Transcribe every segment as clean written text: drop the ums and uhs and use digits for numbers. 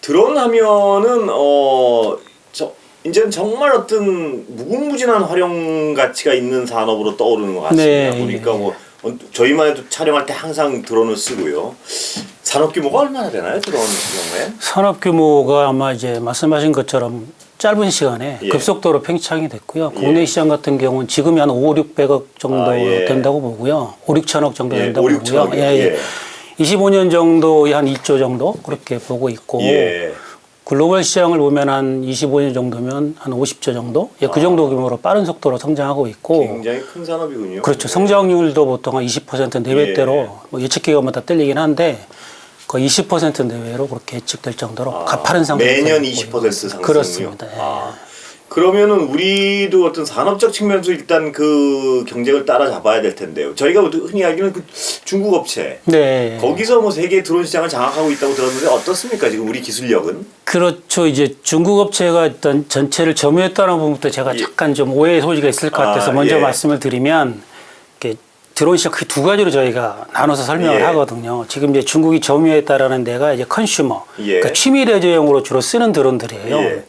드론 하면은 이제는 정말 어떤 무궁무진한 활용 가치가 있는 산업으로 떠오르는 것 같습니다. 네, 보니까 네. 뭐 저희만 해도 촬영할 때 항상 드론을 쓰고요. 산업 규모가 얼마나 되나요, 드론 경우에? 산업 규모가 아마 이제 말씀하신 것처럼 짧은 시간에 예. 급속도로 팽창이 됐고요. 예. 국내 시장 같은 경우는 지금이 한 5, 600억 정도 예. 된다고 보고요. 5, 6천억 정도 예, 된다고 5, 6 보고요. 천억이요. 예, 예. 예. 25년 정도에 한 2조 정도 그렇게 보고 있고 예. 글로벌 시장을 보면 한 25년 정도면 한 50조 정도? 예, 그 정도 규모로 빠른 속도로 성장하고 있고 굉장히 큰 산업이군요. 그렇죠. 예. 성장률도 보통 한 20% 내외대로 뭐 예측 기간마다 틀리긴 한데 거의 20% 내외로 그렇게 예측될 정도로 가파른 상승. 매년 20% 상승이요. 그렇습니다. 예. 그러면은 우리도 어떤 산업적 측면에서 일단 그 경쟁을 따라잡아야 될 텐데요. 저희가 흔히 알기는 그 중국 업체 네. 거기서 뭐 세계 드론 시장을 장악하고 있다고 들었는데 어떻습니까? 지금 우리 기술력은? 그렇죠. 이제 중국 업체가 일단 전체를 점유했다는 부분부터 제가 예. 잠깐 좀 오해의 소지가 있을 것 같아서 먼저 예. 말씀을 드리면 이렇게 드론 시장 크게 두 가지로 저희가 나눠서 설명을 예. 하거든요. 지금 이제 중국이 점유했다라는 데가 이제 컨슈머, 예. 그러니까 취미 레저용으로 주로 쓰는 드론들이에요. 예.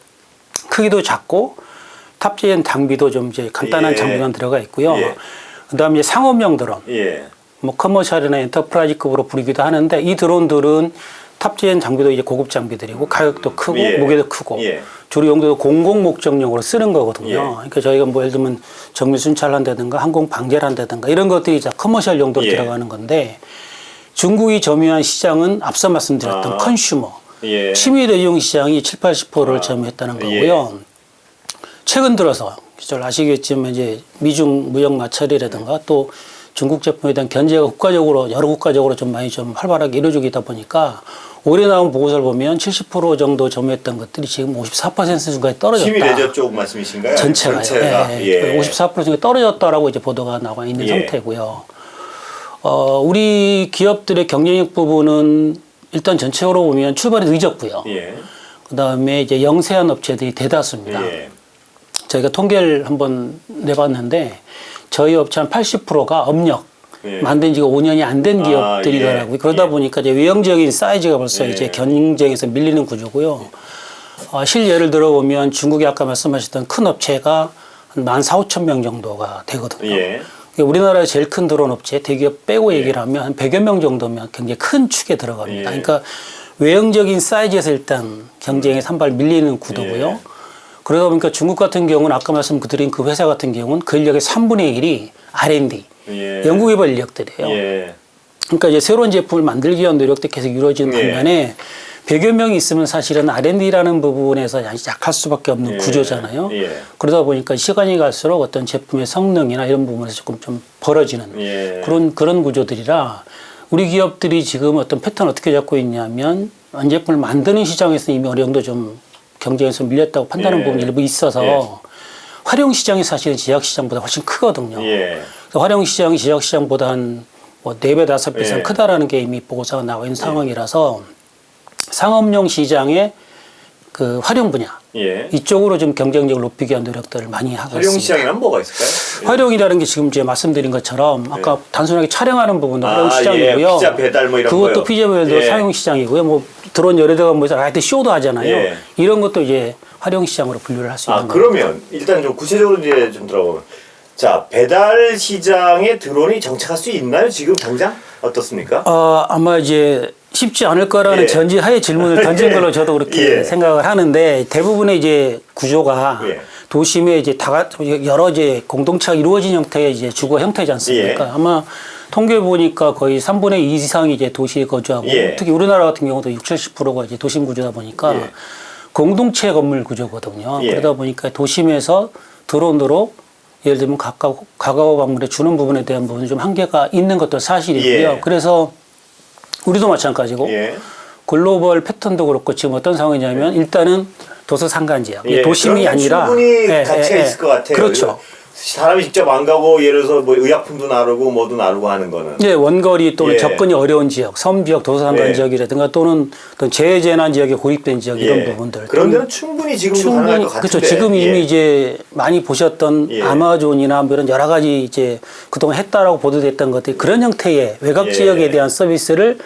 크기도 작고 탑재된 장비도 좀 이제 간단한 예. 장비만 들어가 있고요. 예. 그다음에 이제 상업용 드론, 예. 뭐 커머셜이나 엔터프라이즈급으로 부르기도 하는데 이 드론들은 탑재된 장비도 이제 고급 장비들이고 가격도 크고 예. 무게도 크고 예. 주로 용도도 공공 목적용으로 쓰는 거거든요. 예. 그러니까 저희가 뭐 예를 들면 정밀 순찰을 한다든가 항공 방제를 한다든가 이런 것들이 다 커머셜 용도로 예. 들어가는 건데 중국이 점유한 시장은 앞서 말씀드렸던 컨슈머, 예. 취미 레저용 시장이 7, 80%를 점유했다는 거고요. 최근 들어서 잘 아시겠지만 이제 미중 무역 마찰이라든가 또 중국 제품에 대한 견제가 여러 국가적으로 좀 많이 좀 활발하게 이루어지고 있다 보니까 올해 나온 보고서를 보면 70% 정도 점유했던 것들이 지금 54% 수준까지 떨어졌다. 취미 레저 쪽 말씀이신가요? 전체가요. 전체가. 예. 예. 54% 정도 떨어졌다라고 이제 보도가 나와 있는 예. 상태고요. 우리 기업들의 경쟁력 부분은 일단 전체적으로 보면 출발이 늦었고요. 예. 그다음에 이제 영세한 업체들이 대다수입니다. 예. 저희가 통계를 한번 내봤는데 저희 업체 한 80%가 업력 예. 만든 지가 5년이 안 된 기업들이더라고요. 예. 그러다 예. 보니까 이제 외형적인 사이즈가 벌써 예. 이제 경쟁에서 밀리는 구조고요. 실예를 들어보면 중국이 아까 말씀하셨던 큰 업체가 한 14,000, 5,000명 정도가 되거든요. 예. 우리나라의 제일 큰 드론 업체 대기업 빼고 얘기를 하면 한 100여 명 정도면 굉장히 큰 축에 들어갑니다. 예. 그러니까 외형적인 사이즈에서 일단 경쟁에 한 발 밀리는 구도고요. 예. 그러다 보니까 중국 같은 경우는 아까 말씀드린 그 회사 같은 경우는 그 인력의 3분의 1이 R&D, 예. 연구개발 인력들이에요. 예. 그러니까 이제 새로운 제품을 만들기 위한 노력도 계속 이루어지는 예. 반면에 100여 명이 있으면 사실은 R&D라는 부분에서 약할 수밖에 없는 예. 구조잖아요. 예. 그러다 보니까 시간이 갈수록 어떤 제품의 성능이나 이런 부분에서 조금 좀 벌어지는 예. 그런 구조들이라 우리 기업들이 지금 어떤 패턴을 어떻게 잡고 있냐면 완제품을 만드는 시장에서 이미 어느 정도 좀 경쟁에서 밀렸다고 판단하는 예. 부분이 일부 있어서 예. 활용 시장이 사실은 제약 시장보다 훨씬 크거든요. 예. 그래서 활용 시장이 제약 시장보다 한 뭐 4배, 5배 이상 예. 크다라는 게 이미 보고서가 나와 있는 상황이라서 상업용 시장의 그 활용 분야 예. 이쪽으로 좀 경쟁력을 높이기 위한 노력들을 많이 하고 활용 있습니다. 시장에는 뭐가 있을까요? 활용이라는 게 지금 이제 말씀드린 것처럼 아까 단순하게 촬영하는 부분도 활용 시장이고요. 예. 피자 배달 뭐 이런 그것도 거요. 피자 배달도 예. 사용 시장이고요. 뭐 드론 여러 대가 모여서 하여튼 쇼도 하잖아요. 예. 이런 것도 이제 활용 시장으로 분류를 할 수 있는 거예요. 그러면 일단 좀 구체적으로 이제 좀 들어보면 자, 배달 시장에 드론이 정착할 수 있나요? 지금 당장? 어떻습니까? 아마 이제 쉽지 않을 거라는 예. 전제하에 질문을 던진 걸로 저도 그렇게 예. 생각을 하는데 대부분의 이제 구조가 예. 도심에 이제 여러 이제 공동체가 이루어진 형태의 이제 주거 형태지 않습니까? 예. 아마 통계 보니까 거의 3분의 2 이상이 이제 도시에 거주하고 예. 특히 우리나라 같은 경우도 60, 70%가 이제 도심 구조다 보니까 예. 공동체 건물 구조거든요. 예. 그러다 보니까 도심에서 드론으로 예를 들면 가까워 방문해 주는 부분에 대한 부분이 좀 한계가 있는 것도 사실이고요. 예. 그래서 우리도 마찬가지고 예. 글로벌 패턴도 그렇고 지금 어떤 상황이냐면 일단은 도서상간 지역, 예. 도심이 그러면 아니라 충분히 가치가 있을 것 같아요. 그렇죠. 사람이 직접 안 가고 예를 들어서 뭐 의약품도 나르고 뭐도 나르고 하는 거는 예, 원거리 또는 예. 접근이 어려운 지역, 섬 지역, 도서상간 예. 지역이라든가 또는 어떤 재해재난 지역에 고립된 지역 이런 부분들. 그런 데는 충분히 지금도 가능할 것 같은데. 그렇죠. 지금 이미 예. 이제 많이 보셨던 예. 아마존이나 뭐 이런 여러 가지 이제 그동안 했다라고 보도됐던 것들이 그런 형태의 외곽 예. 지역에 대한 서비스를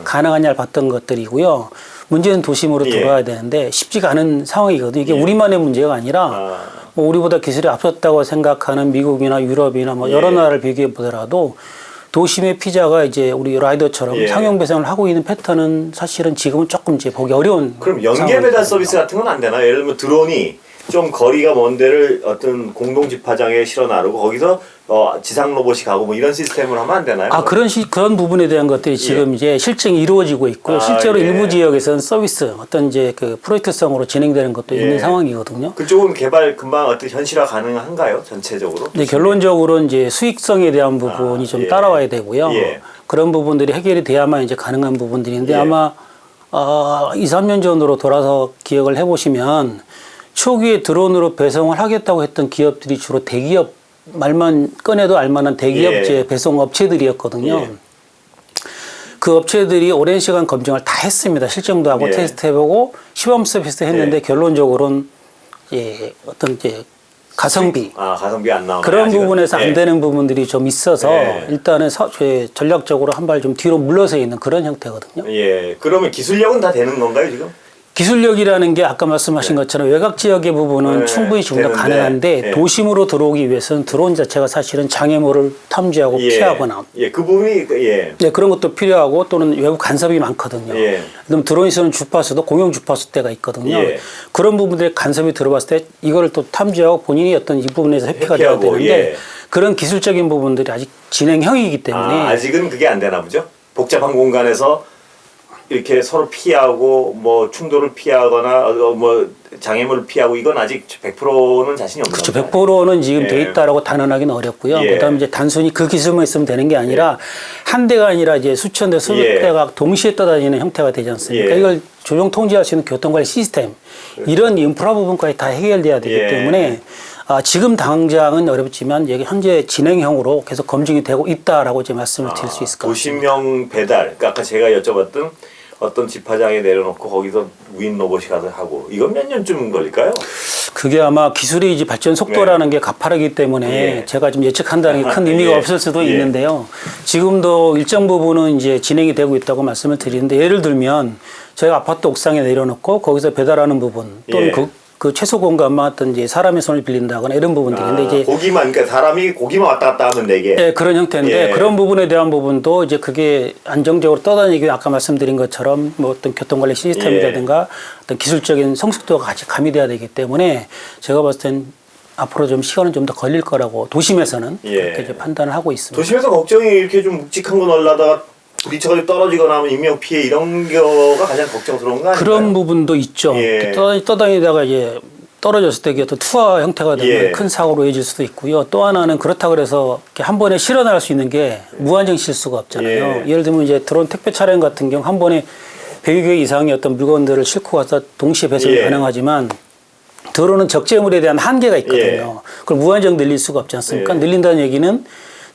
가능하냐를 봤던 것들이고요. 문제는 도심으로 예. 들어와야 되는데 쉽지가 않은 상황이거든요. 이게 우리만의 문제가 아니라 뭐 우리보다 기술이 앞섰다고 생각하는 미국이나 유럽이나 뭐 여러 나라를 비교해 보더라도 도심의 피자가 이제 우리 라이더처럼 예. 상용 배송을 하고 있는 패턴은 사실은 지금은 조금 이제 보기 어려운. 그럼 연계 배달 서비스 같은 건 안 되나요? 예를 들면 드론이 좀 거리가 먼 데를 어떤 공동 집화장에 실어 나르고 거기서 지상 로봇이 가고 뭐 이런 시스템을 하면 안 되나요? 그런 부분에 대한 것들이 지금 이제 실증이 이루어지고 있고요. 실제로 예. 일부 지역에서는 서비스 어떤 이제 그 프로젝트성으로 진행되는 것도 예. 있는 상황이거든요. 그쪽은 개발 금방 어떻게 현실화 가능한가요? 전체적으로? 네, 결론적으로 이제 수익성에 대한 부분이 좀 예. 따라와야 되고요. 예. 그런 부분들이 해결이 돼야만 이제 가능한 부분들인데 예. 아마 2, 3년 전으로 돌아서 기억을 해보시면 초기에 드론으로 배송을 하겠다고 했던 기업들이 주로 대기업 말만 꺼내도 알만한 대기업체 예. 배송 업체들이었거든요. 예. 그 업체들이 오랜 시간 검증을 다 했습니다. 실증도 하고 예. 테스트해보고 시범 서비스 했는데 예. 결론적으로는 어떤 이제 가성비 가성비 안 나오네. 그런 아직은. 부분에서 예. 안 되는 부분들이 좀 있어서 예. 일단은 전략적으로 한 발 좀 뒤로 물러서 있는 그런 형태거든요. 예. 그러면 기술력은 다 되는 건가요 지금? 기술력이라는 게 아까 말씀하신 것처럼 외곽 지역의 부분은 네, 충분히 지금 도 되는데, 가능한데 예. 도심으로 들어오기 위해서는 드론 자체가 사실은 장애물을 탐지하고 피하거나 그 부분이 네, 그런 것도 필요하고 또는 외부 간섭이 많거든요. 예. 그럼 드론이 쓰는 주파수도 공용 주파수 때가 있거든요. 예. 그런 부분들에 간섭이 들어봤을 때 이거를 또 탐지하고 본인이 어떤 이 부분에서 회피가 돼야 회피하고, 되는데 예. 그런 기술적인 부분들이 아직 진행형이기 때문에 아직은 그게 안 되나 보죠? 복잡한 공간에서 이렇게 서로 피하고 뭐 충돌을 피하거나 뭐 장애물을 피하고 이건 아직 100%는 자신이 없는 그렇죠. 건가요? 100%는 지금 예. 돼 있다라고 단언하기는 어렵고요. 예. 그다음에 이제 단순히 그 기술만 있으면 되는 게 아니라 한 대가 아니라 이제 수천 대, 수백 예. 대가 동시에 떠다니는 형태가 되지 않습니까? 예. 이걸 조정 통제할 수 있는 교통관리 시스템 이런 인프라 부분까지 다 해결돼야 되기 예. 때문에 지금 당장은 어렵지만 여기 현재 진행형으로 계속 검증이 되고 있다라고 이제 말씀을 드릴 수 있을 것 같습니다. 도심형 배달, 그러니까 아까 제가 여쭤봤던 어떤 집화장에 내려놓고 거기서 무인 로봇이 가서 하고 이건 몇 년쯤 걸릴까요? 그게 아마 기술의 이제 발전 속도라는 게 가파르기 때문에 예. 제가 좀 예측한다는 게 큰 의미가 예. 없을 수도 예. 있는데요. 지금도 일정 부분은 이제 진행이 되고 있다고 말씀을 드리는데 예를 들면 저희가 아파트 옥상에 내려놓고 거기서 배달하는 부분 또는 예. 그 최소 공간만 어떤 이제 사람의 손을 빌린다거나 이런 부분들인데 이제 고기만 그러니까 사람이 고기만 왔다 갔다 하면 되게. 예, 그런 형태인데 예. 그런 부분에 대한 부분도 이제 그게 안정적으로 떠다니기 아까 말씀드린 것처럼 뭐 어떤 교통관리 시스템이라든가 어떤 기술적인 성숙도가 같이 가미돼야 되기 때문에 제가 봤을 땐 앞으로 좀 시간은 좀 더 걸릴 거라고 도심에서는 그렇게 이제 판단을 하고 있습니다. 도심에서 걱정이 이렇게 좀 묵직한 거 날라다가 부딪혀가지고 떨어지거나 하면 인명 피해 이런 거가 가장 걱정스러운 거 아닌가요? 그런 부분도 있죠. 예. 떠다니다가 이제 떨어졌을 때 어떤 투하 형태가 되면 예. 큰 사고로 이어질 수도 있고요. 또 하나는 그렇다고 해서 이렇게 한 번에 실어날 수 있는 게 무한정 실수가 없잖아요. 예. 예를 들면 이제 드론 택배 차량 같은 경우 한 번에 100여 개 이상의 어떤 물건들을 싣고 가서 동시에 배송이 예. 가능하지만 드론은 적재물에 대한 한계가 있거든요. 그걸 무한정 늘릴 수가 없지 않습니까? 예. 늘린다는 얘기는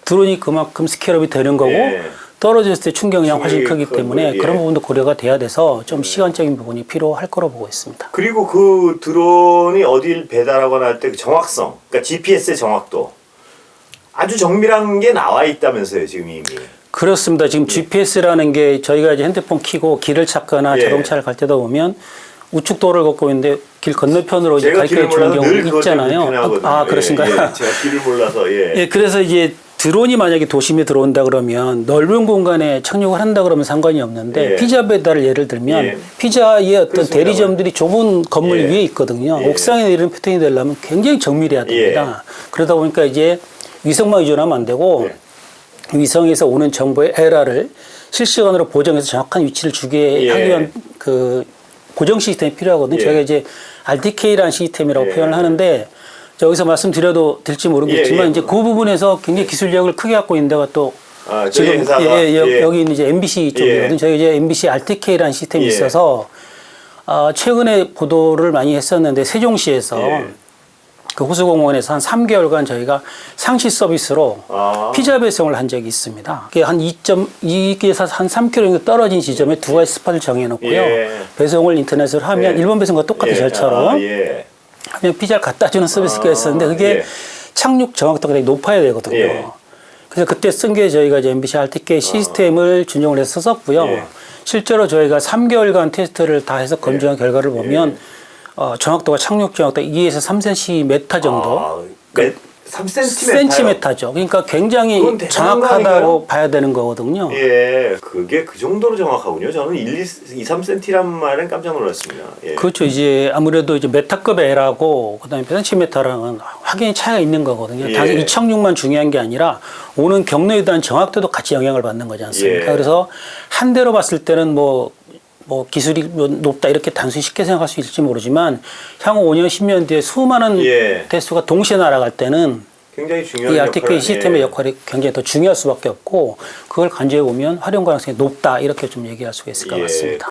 드론이 그만큼 스케일업이 되는 거고 예. 떨어졌을 때 충격량 훨씬 충격이 크기 때문에 크고, 예. 그런 부분도 고려가 돼야 돼서 좀 시간적인 부분이 필요할 거로 보고 있습니다. 그리고 그 드론이 어딜 배달하거나 할 때 그 정확성, 그러니까 GPS의 정확도 아주 정밀한 게 나와 있다면서요 지금 이미. 그렇습니다. 지금 GPS라는 게 저희가 이제 핸드폰 켜고 길을 찾거나 예. 자동차를 갈 때도 보면 우측 도로를 걷고 있는데 길 건너편으로 이제 제가 길을 가르쳐 주는 몰라서 늘 경우 그것 때문에 있잖아요. 불편하거든요. 아, 그렇습니까? 예, 예. 제가 길을 몰라서 예. 예, 그래서 이제 드론이 만약에 도심에 들어온다 그러면 넓은 공간에 착륙을 한다 그러면 상관이 없는데 예. 피자 배달을 예를 들면 예. 피자의 어떤 그렇습니다. 대리점들이 좁은 건물 예. 위에 있거든요. 예. 옥상에 내리는 패턴이 되려면 굉장히 정밀해야 됩니다. 그러다 보니까 이제 위성만 의존하면 안 되고 예. 위성에서 오는 정보의 에러를 실시간으로 보정해서 정확한 위치를 주게 예. 하기 위한 그 고정 시스템이 필요하거든요. 예. 저희가 이제 RTK라는 시스템이라고 예. 표현을 하는데 여기서 말씀드려도 될지 모르겠지만 예, 예. 이제 그 부분에서 굉장히 기술력을 크게 갖고 있는 데가 또 저희 지금 회사가 여기 있는 이제 MBC 쪽이거든요. 예. 저희 이제 MBC RTK라는 시스템이 예. 있어서 최근에 보도를 많이 했었는데 세종시에서 예. 그 호수공원에서 한 3개월간 저희가 상시 서비스로 피자 배송을 한 적이 있습니다. 그게 한 2.2에서 한 3km 정도 떨어진 지점에 두 가지 스팟을 정해놓고요. 예. 배송을 인터넷으로 하면 예. 일본 배송과 똑같은 예. 절차로 예. 하면 피자를 갖다 주는 서비스가 있었는데 그게 예. 착륙 정확도가 되게 높아야 되거든요. 예. 그래서 그때 쓴 게 저희가 이제 MBC RTK 시스템을 준용을 해서 썼고요. 예. 실제로 저희가 3개월간 테스트를 다 해서 검증한 결과를 보면 정확도가 착륙 정확도 2에서 3cm 정도. 3cm. 그러니까 굉장히 그건 대단한 거 정확하다고 아닌가요? 봐야 되는 거거든요. 예, 그게 그 정도로 정확하군요. 저는 2-3cm란 말엔 깜짝 놀랐습니다. 예. 그렇죠. 이제 아무래도 이제 메타급 A라고 그다음에 센티미터랑은 확연히 차이가 있는 거거든요. 예. 단순히 이착륙만 중요한 게 아니라 오는 경로에 대한 정확도도 같이 영향을 받는 거지 않습니까? 예. 그래서 한 대로 봤을 때는 뭐 기술이 높다 이렇게 단순히 쉽게 생각할 수 있을지 모르지만 향후 5년, 10년 뒤에 수많은 예. 대수가 동시에 날아갈 때는 굉장히 중요한 이 RTK 역할을, 시스템의 예. 역할이 굉장히 더 중요할 수밖에 없고 그걸 간주해 보면 활용 가능성이 높다 이렇게 좀 얘기할 수가 있을 것 예. 같습니다.